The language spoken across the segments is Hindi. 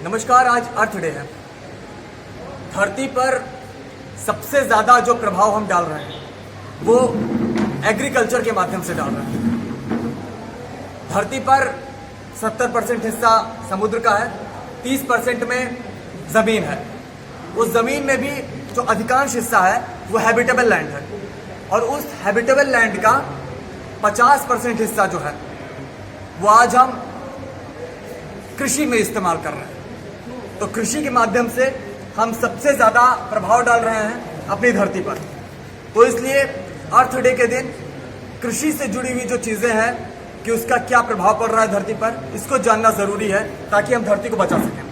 नमस्कार। आज अर्थ डे है। धरती पर सबसे ज़्यादा जो प्रभाव हम डाल रहे हैं वो एग्रीकल्चर के माध्यम से डाल रहे हैं। धरती पर 70% हिस्सा समुद्र का है, 30% में ज़मीन है। उस ज़मीन में भी जो अधिकांश हिस्सा है वो हैबिटेबल लैंड है और उस हैबिटेबल लैंड का 50% हिस्सा जो है वो आज हम कृषि में इस्तेमाल कर रहे हैं। तो कृषि के माध्यम से हम सबसे ज़्यादा प्रभाव डाल रहे हैं अपनी धरती पर। तो इसलिए अर्थ डे के दिन कृषि से जुड़ी हुई जो चीज़ें हैं कि उसका क्या प्रभाव पड़ रहा है धरती पर, इसको जानना ज़रूरी है ताकि हम धरती को बचा सकें।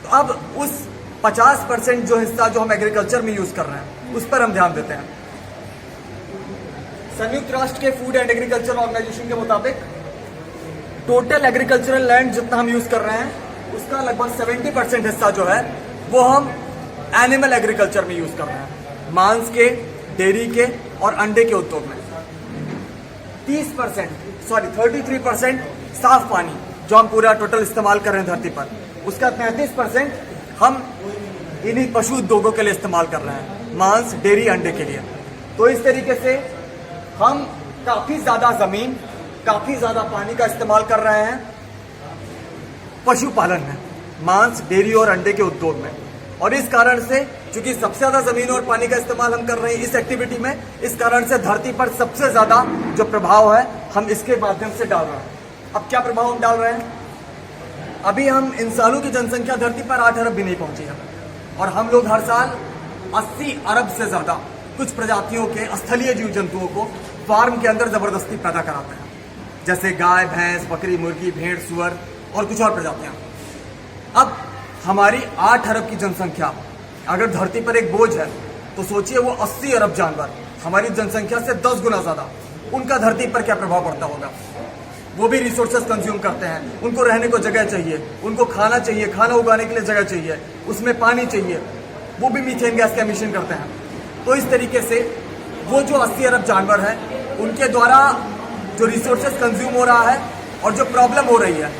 तो अब उस 50% जो हिस्सा जो हम एग्रीकल्चर में यूज़ कर रहे हैं उस पर हम ध्यान देते हैं। संयुक्त राष्ट्र के फूड एंड एग्रीकल्चर ऑर्गेनाइजेशन के मुताबिक टोटल एग्रीकल्चरल लैंड जितना हम यूज़ कर रहे हैं उसका लगभग 70% हिस्सा जो है वो हम एनिमल एग्रीकल्चर में यूज़ कर रहे हैं, मांस के, डेयरी के और अंडे के उद्योग में। 33% साफ पानी जो हम पूरा टोटल इस्तेमाल कर रहे हैं धरती पर, उसका 33% हम इन्हीं पशु उद्योगों के लिए इस्तेमाल कर रहे हैं, मांस, डेयरी, अंडे के लिए। तो इस तरीके से हम काफ़ी ज़्यादा ज़मीन, काफ़ी ज़्यादा पानी का इस्तेमाल कर रहे हैं पशुपालन में, मांस, डेयरी और अंडे के उद्योग में। और इस कारण से चूंकि सबसे ज़्यादा ज़मीन और पानी का इस्तेमाल हम कर रहे हैं इस एक्टिविटी में, इस कारण से धरती पर सबसे ज़्यादा जो प्रभाव है हम इसके माध्यम से डाल रहे हैं। अब क्या प्रभाव हम डाल रहे हैं? अभी हम इंसानों की जनसंख्या धरती पर 8 अरब भी नहीं पहुंची है और हम लोग हर साल 80 अरब से ज़्यादा कुछ प्रजातियों के स्थलीय जीव जंतुओं को फार्म के अंदर ज़बरदस्ती पैदा कराते हैं, जैसे गाय, भैंस, बकरी, मुर्गी, भेड़, सुअर और कुछ और प्रजातियां। अब हमारी 8 अरब की जनसंख्या अगर धरती पर एक बोझ है तो सोचिए वो 80 अरब जानवर हमारी जनसंख्या से 10 गुना ज़्यादा, उनका धरती पर क्या प्रभाव पड़ता होगा। वो भी रिसोर्सेज कंज्यूम करते हैं, उनको रहने को जगह चाहिए, उनको खाना चाहिए, खाना उगाने के लिए जगह चाहिए, उसमें पानी चाहिए, वो भी मीथेन गैस का एमिशन करते हैं। तो इस तरीके से वो जो 80 अरब जानवर हैं उनके द्वारा जो रिसोर्सेज कंज्यूम हो रहा है और जो प्रॉब्लम हो रही है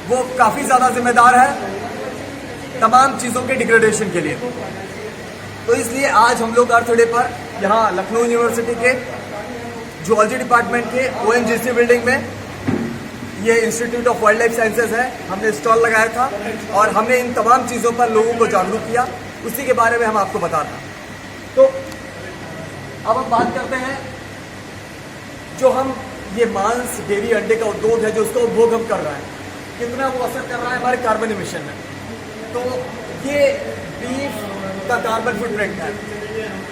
वो काफ़ी ज़्यादा जिम्मेदार है तमाम चीज़ों के डिग्रेडेशन के लिए। तो इसलिए आज हम लोग अर्थ डे पर यहाँ लखनऊ यूनिवर्सिटी के जूलॉजी डिपार्टमेंट के ONGC बिल्डिंग में, ये institute of wild life sciences है, हमने स्टॉल लगाया था और हमने इन तमाम चीज़ों पर लोगों को जागरूक किया, उसी के बारे में हम आपको बता रहे हैं। तो अब हम बात करते हैं जो हम ये मांस, डेयरी, अंडे का उद्योग है जो उसका उपभोग हम कर रहे हैं, कितना वो असर कर रहा है हमारे कार्बन इमिशन में। तो ये बीफ का कार्बन फुटप्रिंट है,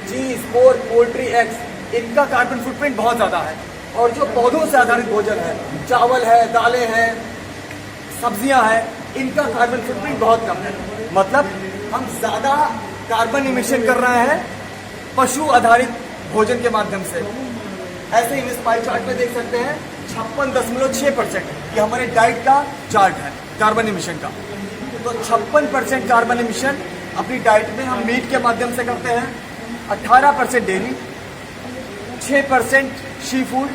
चीज़, पोर्क, पोल्ट्री, एग्स, इनका कार्बन फुटप्रिंट बहुत ज़्यादा है। और जो पौधों से आधारित भोजन है, चावल है, दालें हैं, सब्जियां हैं, इनका कार्बन फुटप्रिंट बहुत कम है। मतलब हम ज़्यादा कार्बन इमिशन कर रहे हैं पशु आधारित भोजन के माध्यम से। ऐसे ही इस पाई चार्ट में देख सकते हैं 56.6% ये हमारे डाइट का चार्ट है कार्बन इमिशन का। तो 56% कार्बन इमिशन अपनी डाइट में हम मीट के माध्यम से करते हैं, 18% डेयरी, 6% सी फूड,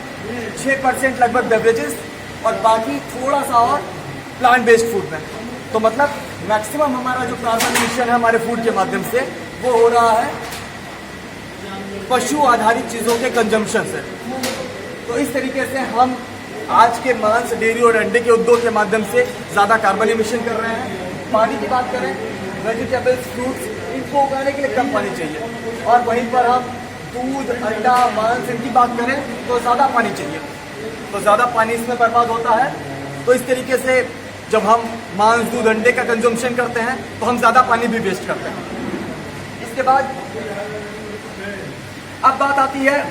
6% लगभग बेवरेजेस और बाकी थोड़ा सा और प्लांट बेस्ड फूड में। तो मतलब मैक्सिमम हमारा जो कार्बन इमिशन है हमारे फूड के माध्यम से वो हो रहा है पशु आधारित चीज़ों के कंजम्पशन से। तो इस तरीके से हम आज के मांस, डेयरी और अंडे के उद्योग के माध्यम से ज़्यादा कार्बन इमिशन कर रहे हैं। पानी की बात करें, वेजिटेबल्स, फ्रूट्स, इनको उगाने के लिए कम पानी चाहिए और वहीं पर हम दूध, अंडा, मांस इनकी बात करें तो ज़्यादा पानी चाहिए, तो ज़्यादा पानी इसमें बर्बाद होता है। तो इस तरीके से जब हम मांस, दूध, अंडे का कंजम्पशन करते हैं तो हम ज़्यादा पानी भी वेस्ट करते हैं। इसके बाद अब बात आती है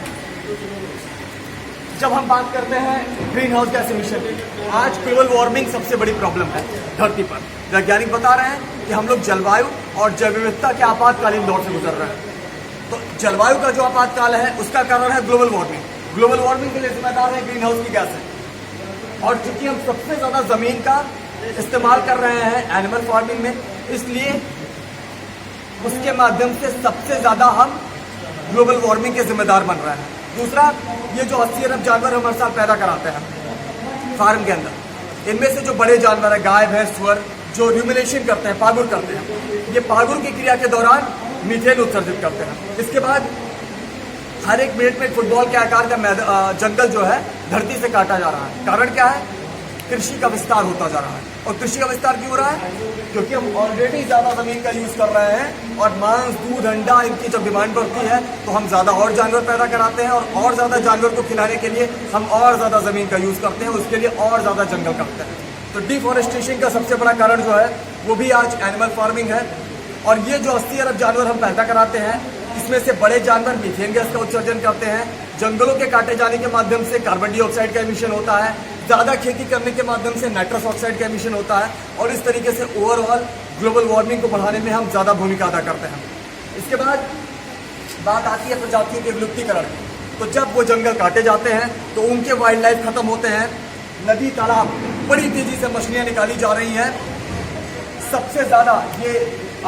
जब हम बात करते हैं ग्रीन हाउस गैस एमिशन की। आज ग्लोबल वार्मिंग सबसे बड़ी प्रॉब्लम है धरती पर। वैज्ञानिक बता रहे हैं कि हम लोग जलवायु और जैव विविधता के आपातकालीन दौर से गुजर रहे हैं। तो जलवायु का जो आपातकाल है उसका कारण है ग्लोबल वार्मिंग। ग्लोबल वार्मिंग के लिए जिम्मेदार है ग्रीन हाउस की गैसें। और चूंकि हम सबसे ज़्यादा ज़मीन का इस्तेमाल कर रहे हैं एनिमल फार्मिंग में, इसलिए उसके माध्यम से सबसे ज़्यादा हम ग्लोबल वार्मिंग के जिम्मेदार बन रहे हैं। दूसरा, ये जो 80 अरब जानवर हम हर साल पैदा कराते हैं फार्म के अंदर, इनमें से जो बड़े जानवर है, गाय, भैंस, सुअर, जो र्यूमिनेशन करते हैं, पागुर करते हैं, ये पागुर की क्रिया के दौरान मीथेन उत्सर्जित करते हैं। इसके बाद हर एक मिनट में फुटबॉल के आकार का जंगल जो है धरती से काटा जा रहा है। कारण क्या है? कृषि का विस्तार होता जा रहा है। और कृषि का विस्तार क्यों हो रहा है? क्योंकि हम ऑलरेडी ज्यादा जमीन का यूज कर रहे हैं और मांस, दूध, अंडा इनकी जब डिमांड बढ़ती है तो हम ज्यादा और जानवर पैदा कराते हैं और ज्यादा जानवर को खिलाने के लिए हम और ज्यादा जमीन का यूज करते हैं, उसके लिए और ज्यादा जंगल काटते हैं। तो डिफॉरेस्टेशन का सबसे बड़ा कारण जो है वो भी आज एनिमल फार्मिंग है। और ये जो 80 अरब जानवर हम पैदा कराते हैं, इसमें से बड़े जानवर मीथेन गैस का उत्सर्जन करते हैं। जंगलों के काटे जाने के माध्यम से कार्बन डाइऑक्साइड का एमिशन होता है। ज़्यादा खेती करने के माध्यम से नाइट्रस ऑक्साइड का एमिशन होता है। और इस तरीके से ओवरऑल ग्लोबल वार्मिंग को बढ़ाने में हम ज़्यादा भूमिका अदा करते हैं। इसके बाद बात आती है प्रजातियों के विलुप्तीकरण की। तो जब वो जंगल काटे जाते हैं तो उनके वाइल्ड लाइफ खत्म होते हैं। नदी, तालाब, बड़ी तेजी से मछलियाँ निकाली जा रही हैं। सबसे ज़्यादा ये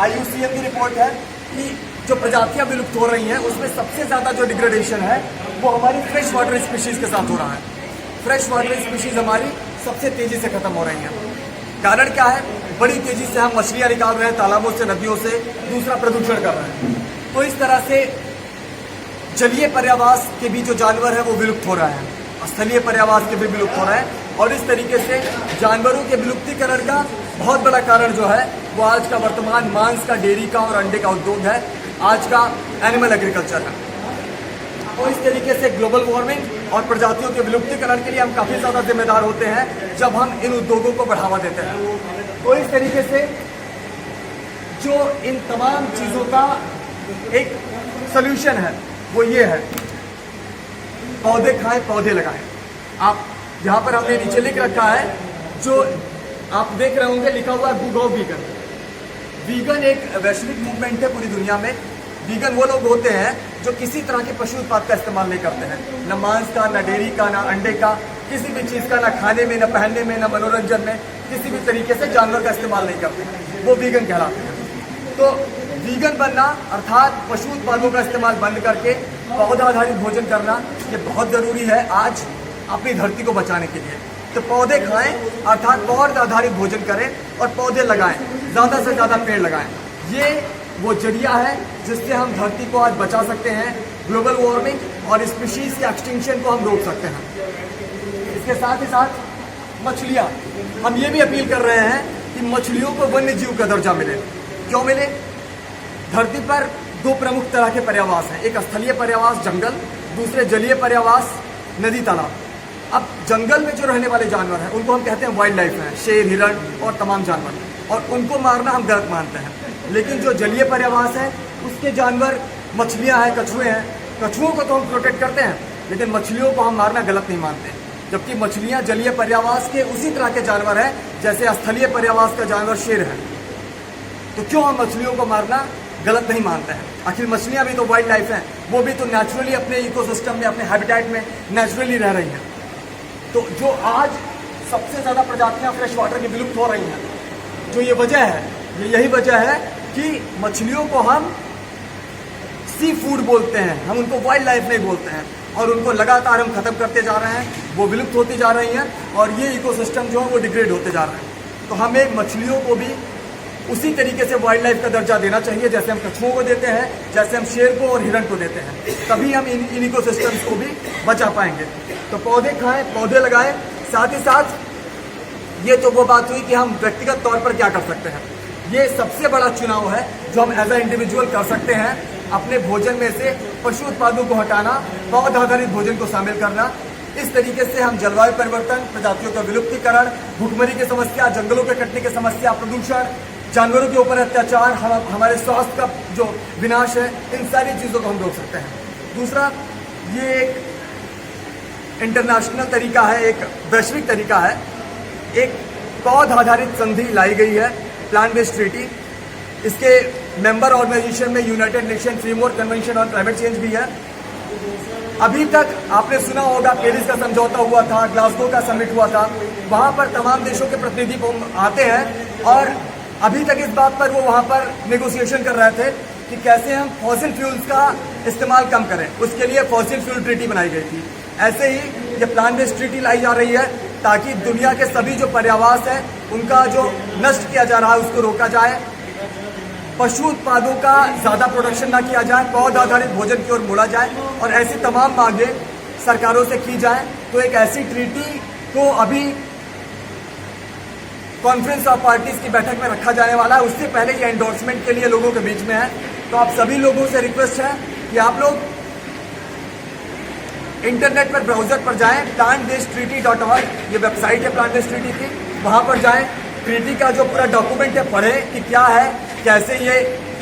IUCN की रिपोर्ट है कि जो प्रजातियां विलुप्त हो रही हैं उसमें सबसे ज़्यादा जो डिग्रेडेशन है वो हमारी फ्रेश वाटर स्पीशीज़ के साथ हो रहा है। फ्रेश वाटर स्पीशीज़ हमारी सबसे तेज़ी से ख़त्म हो रही हैं। कारण क्या है? बड़ी तेज़ी से हम मछलियां निकाल रहे हैं तालाबों से, नदियों से। दूसरा, प्रदूषण कर रहे हैं। तो इस तरह से जलीय पर्यावास के भी जो जानवर है वो विलुप्त हो रहा है, स्थलीय पर्यावास के भी विलुप्त हो रहा है। और इस तरीके से जानवरों के विलुप्तीकरण का बहुत बड़ा कारण जो है वो आज का वर्तमान मांस का, डेयरी का और अंडे का उद्योग है, आज का एनिमल एग्रीकल्चर है। तो इस तरीके से ग्लोबल वार्मिंग और प्रजातियों के विलुप्तीकरण के लिए हम काफ़ी ज़्यादा जिम्मेदार होते हैं जब हम इन उद्योगों को बढ़ावा देते हैं। तो इस तरीके से जो इन तमाम चीज़ों का एक सल्यूशन है वो ये है, पौधे खाएं, पौधे लगाएं। आप यहाँ पर हमने नीचे लिख रखा है, जो आप देख रहे होंगे लिखा हुआ है गो वीगन। वीगन एक वैश्विक मूवमेंट है पूरी दुनिया में। वीगन वो लोग होते हैं जो किसी तरह के पशु उत्पाद का इस्तेमाल नहीं करते हैं, न मांस का, न डेयरी का, न अंडे का, किसी भी चीज़ का, न खाने में, न पहनने में, न मनोरंजन में, किसी भी तरीके से जानवर का इस्तेमाल नहीं करते। वो वीगन कहलाते हैं। तो वीगन बनना अर्थात पशु उत्पादों का इस्तेमाल बंद करके पौधा आधारित भोजन करना, ये बहुत ज़रूरी है आज अपनी धरती को बचाने के लिए। तो पौधे खाएं अर्थात पौध आधारित भोजन करें और पौधे लगाएं, ज़्यादा से ज़्यादा पेड़ लगाएं। ये वो जरिया है जिससे हम धरती को आज बचा सकते हैं, ग्लोबल वार्मिंग और स्पीशीज़ के एक्सटिंक्शन को हम रोक सकते हैं। इसके साथ ही साथ मछलियाँ, हम ये भी अपील कर रहे हैं कि मछलियों को वन्य जीव का दर्जा मिले। क्यों मिले? धरती पर दो प्रमुख तरह के पर्यावास हैं, एक स्थलीय पर्यावास जंगल, दूसरे जलीय पर्यावास नदी, तालाब। अब जंगल में जो रहने वाले जानवर हैं उनको हम कहते हैं वाइल्ड लाइफ हैं, शेर, हिरण और तमाम जानवर, और उनको मारना हम गलत मानते हैं। लेकिन जो जलीय पर्यावास है उसके जानवर, मछलियाँ हैं, कछुए हैं, कछुओं को तो हम प्रोटेक्ट करते हैं, लेकिन मछलियों को हम मारना गलत नहीं मानते। जबकि मछलियाँ जलीय पर्यावास के उसी तरह के जानवर हैं जैसे स्थलीय पर्यावास का जानवर शेर है। तो क्यों हम मछलियों को मारना गलत नहीं मानते हैं? आखिर मछलियाँ भी तो वाइल्ड लाइफ हैं, वो भी तो नेचुरली अपने इकोसिस्टम में, अपने हैबिटेट में नेचुरली रह रही हैं। तो जो आज सबसे ज़्यादा प्रजातियाँ फ्रेश वाटर की विलुप्त हो रही हैं, जो ये वजह है, यही वजह है कि मछलियों को हम सी फूड बोलते हैं, हम उनको वाइल्ड लाइफ नहीं बोलते हैं, और उनको लगातार हम ख़त्म करते जा रहे हैं, वो विलुप्त होती जा रही हैं और ये इकोसिस्टम जो है वो डिग्रेड होते जा रहे हैं। तो हमें मछलियों को भी उसी तरीके से वाइल्ड लाइफ का दर्जा देना चाहिए जैसे हम कछुओं को देते हैं, जैसे हम शेर को और हिरण को देते हैं, तभी हम इन इकोसिस्टम्स को भी बचा पाएंगे। तो पौधे खाएं, पौधे लगाएं। साथ ही साथ ये तो वो बात हुई कि हम व्यक्तिगत तौर पर क्या कर सकते हैं। ये सबसे बड़ा चुनाव है जो हम एज अ इंडिविजुअल कर सकते हैं, अपने भोजन में से पशु उत्पादों को हटाना, पौध आधारित भोजन को शामिल करना। इस तरीके से हम जलवायु परिवर्तन, प्रजातियों का विलुप्तीकरण, भूखमरी की समस्या, जंगलों के कटने की समस्या, प्रदूषण, जानवरों के ऊपर अत्याचार, हमारे स्वास्थ्य का जो विनाश है, इन सारी चीज़ों को हम रोक सकते हैं। दूसरा, ये एक इंटरनेशनल तरीका है, एक वैश्विक तरीका है, एक पौध आधारित संधि लाई गई है, प्लांट बेस्ड ट्रीटी। इसके मेंबर ऑर्गेनाइजेशन में United nation framework convention on climate change भी है। अभी तक आपने सुना होगा पेरिस का समझौता हुआ था, ग्लासगो का समिट हुआ था, वहाँ पर तमाम देशों के प्रतिनिधि आते हैं और अभी तक इस बात पर वो वहाँ पर नेगोशिएशन कर रहे थे कि कैसे हम फॉसिल फ्यूल्स का इस्तेमाल कम करें। उसके लिए फॉसिल फ्यूल ट्रीटी बनाई गई थी। ऐसे ही ये प्लांट बेस्ड ट्रीटी लाई जा रही है ताकि दुनिया के सभी जो पर्यावास है उनका जो नष्ट किया जा रहा है उसको रोका जाए, पशु उत्पादों का ज़्यादा प्रोडक्शन ना किया जाए, पौध आधारित भोजन की ओर मुड़ा जाए और ऐसी तमाम मांगे सरकारों से की जाए। तो एक ऐसी ट्रीटी को अभी कॉन्फ्रेंस ऑफ पार्टीज की बैठक में रखा जाने वाला है, उससे पहले ये एंडोर्समेंट के लिए लोगों के बीच में है। तो आप सभी लोगों से रिक्वेस्ट है कि आप लोग इंटरनेट पर ब्राउजर पर जाएं, plantbased-treaty.org, ये वेबसाइट है प्लांट बेस्ड ट्रीटी की, वहां पर जाएं, ट्रीटी का जो पूरा डॉक्यूमेंट है पढ़ें कि क्या है, कैसे ये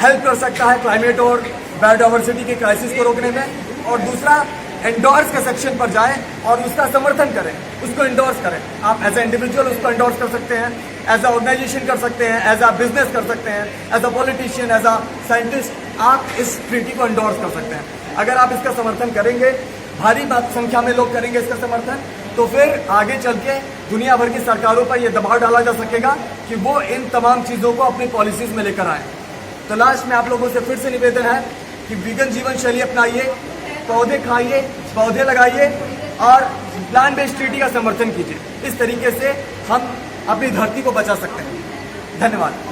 हेल्प कर सकता है क्लाइमेट और बायोडाइवर्सिटी के क्राइसिस को रोकने में। और दूसरा, एंडोर्स के सेक्शन पर जाएं और उसका समर्थन करें, उसको एंडोर्स करें। आप एज ए इंडिविजुअल उसको एंडोर्स कर सकते हैं, एज अ ऑर्गेनाइजेशन कर सकते हैं, एज अ बिजनेस कर सकते हैं, as a politician, as a scientist, आप इस ट्रीटी को एंडोर्स कर सकते हैं। अगर आप इसका समर्थन करेंगे, भारी संख्या में लोग करेंगे इसका समर्थन, तो फिर आगे चल के दुनिया भर की सरकारों पर यह दबाव डाला जा सकेगा कि वो इन तमाम चीज़ों को अपनी पॉलिसीज में लेकर आए। तो लास्ट में आप लोगों से फिर से निवेदन है कि वीगन जीवन शैली अपनाइए, पौधे खाइए, पौधे लगाइए और प्लांट बेस्ड ट्रीटी का समर्थन कीजिए। इस तरीके से हम अपनी धरती को बचा सकते हैं। धन्यवाद।